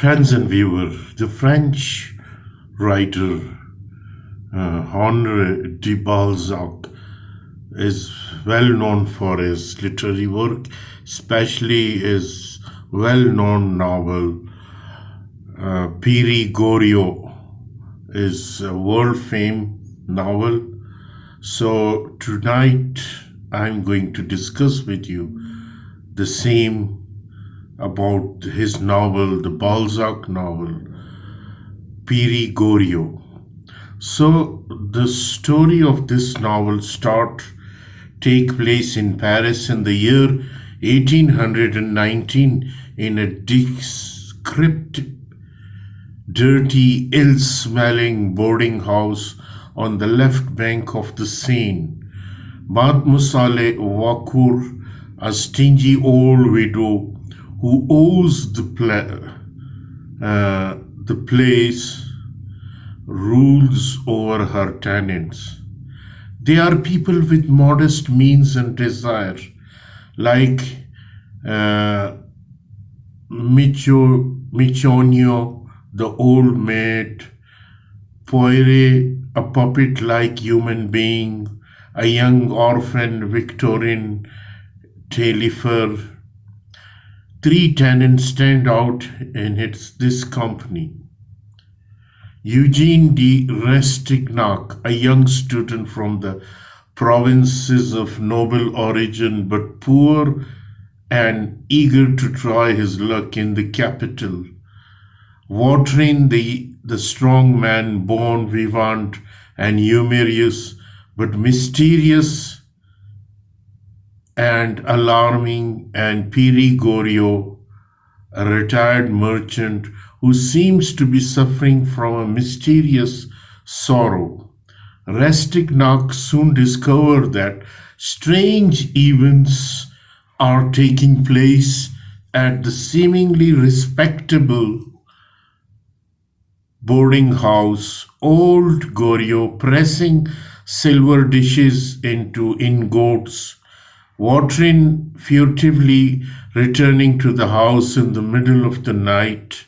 Friends and viewer, the French writer Honor'e de Balzac is well known for his literary work, especially his well-known novel Pere Goriot is a world-famed novel. So tonight I'm going to discuss with you the same about his novel, the Balzac novel, Pere Goriot. So the story of this novel take place in Paris in the year 1819 in a decrepit, dirty, ill-smelling boarding house on the left bank of the Seine. Mademoiselle Vacour, a stingy old widow who owes the place, rules over her tenants. They are people with modest means and desire, like Michonio, the old maid, Poire, a puppet-like human being, a young orphan Victorian Taillefer. Three tenants stand out in this company. Eugene de Rastignac, a young student from the provinces of noble origin but poor and eager to try his luck in the capital. Watrin, the strong man, born vivant and humorous but mysterious and alarming, and Pere Goriot, a retired merchant who seems to be suffering from a mysterious sorrow. Rastignac soon discovered that strange events are taking place at the seemingly respectable boarding house. Old Goriot pressing silver dishes into ingots, Watrin furtively returning to the house in the middle of the night,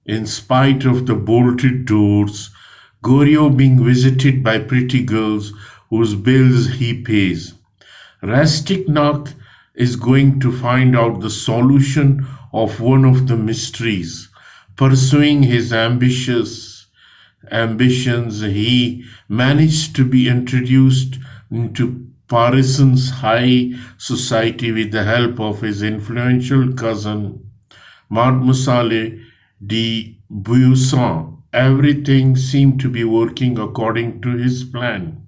in spite of the bolted doors, Goriot being visited by pretty girls whose bills he pays. Rastignac is going to find out the solution of one of the mysteries. Pursuing his ambitions, he managed to be introduced into Paris's high society with the help of his influential cousin, Mademoiselle de Buisson. Everything seemed to be working according to his plan.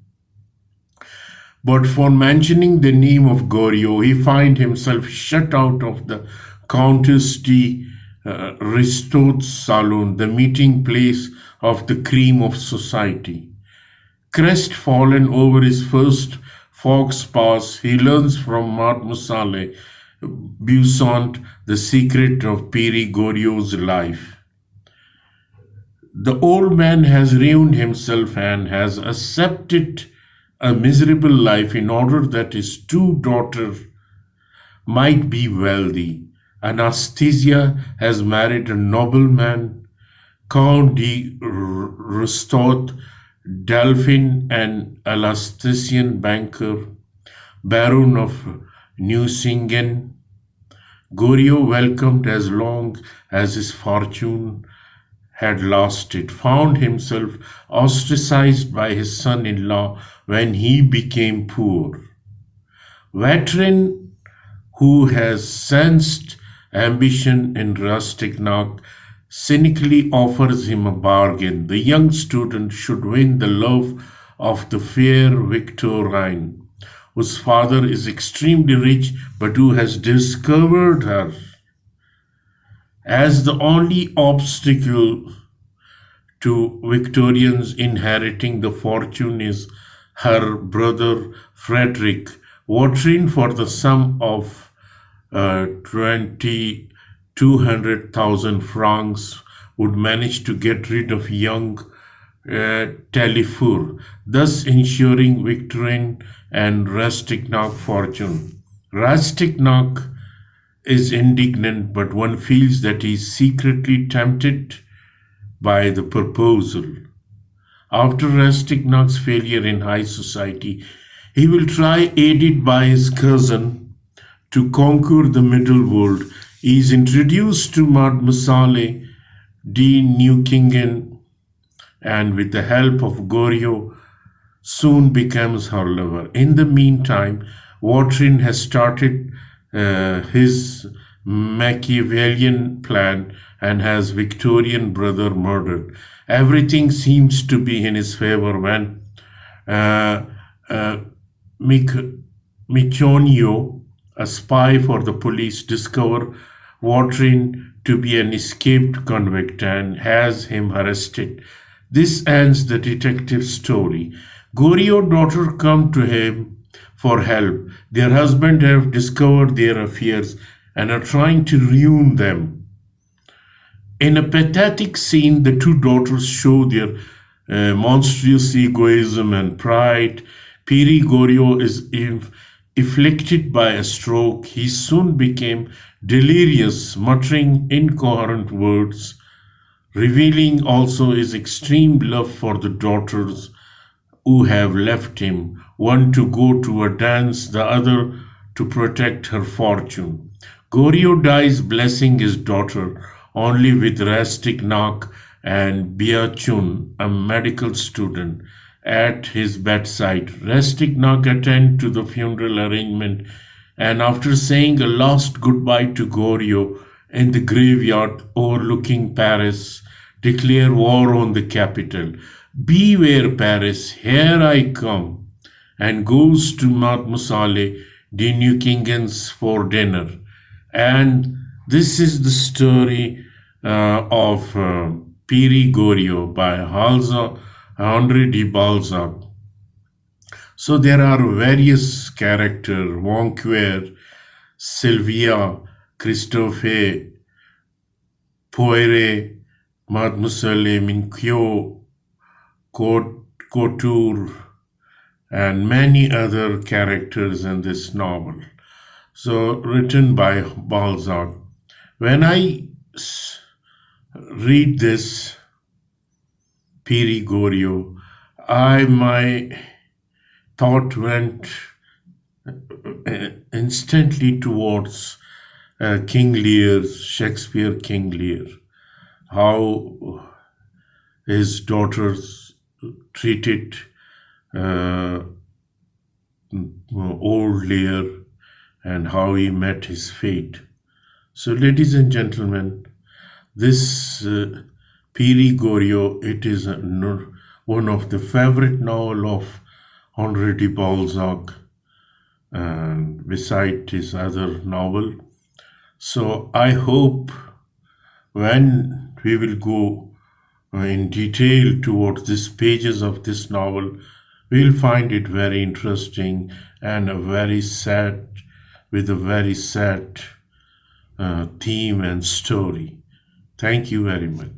But for mentioning the name of Goriot, he finds himself shut out of the Countess de Ristaud's salon, the meeting place of the cream of society. Crestfallen over his first fox pass, he learns from Mademoiselle Buisson the secret of Pere Goriot's life. The old man has ruined himself and has accepted a miserable life in order that his two daughters might be wealthy. Anastasia has married a nobleman, Count de Ristaud, Delphine, an Alsatian banker, Baron of Neusingen. Goriot, welcomed as long as his fortune had lasted, found himself ostracized by his son-in-law when he became poor. Watrin, who has sensed ambition in Rastignac, cynically offers him a bargain. The young student should win the love of the fair Victorine, whose father is extremely rich but who has discovered her. As the only obstacle to Victorians inheriting the fortune is her brother Frederick, Watrin, for the sum of 200,000 francs, would manage to get rid of young Taillefer, thus ensuring Victorine and Rastignac fortune. Rastignac is indignant, but one feels that he is secretly tempted by the proposal. After Rastignac's failure in high society, he will try, aided by his cousin, to conquer the middle world. He is introduced to Mademoiselle de Newkingen, and with the help of Goriot, soon becomes her lover. In the meantime, Watrin has started his Machiavellian plan and has Victorian brother murdered. Everything seems to be in his favor when Michonio, a spy for the police, discover Watrin to be an escaped convict and has him arrested. This ends the detective story. Goriot's daughter come to him for help. Their husband have discovered their affairs and are trying to ruin them. In a pathetic scene, the two daughters show their monstrous egoism and pride. Pere Goriot is afflicted by a stroke. He soon became delirious, muttering incoherent words, revealing also his extreme love for the daughters who have left him, one to go to a dance, the other to protect her fortune. Goriot dies blessing his daughter, only with Rastignac and Biachun, a medical student, at his bedside. Rastignac attends to the funeral arrangement, and after saying a last goodbye to Goriot in the graveyard overlooking Paris, declare war on the capital. Beware, Paris, here I come, and goes to Mademoiselle de Newkingen's for dinner. And this is the story of Pere Goriot by Honor'e de Balzac. So there are various characters: Vanquer, Sylvia, Christophe, Poire, Mademoiselle Mincio, Couture, and many other characters in this novel. So written by Balzac. When I read this Pere Goriot, my thought went instantly towards King Lear, Shakespeare King Lear, how his daughters treated old Lear and how he met his fate. So, ladies and gentlemen, this Pere Goriot, it is one of the favorite novel of Honor'e de Balzac, and beside his other novel. So I hope when we will go in detail towards these pages of this novel, we'll find it very interesting and with a very sad theme and story. Thank you very much.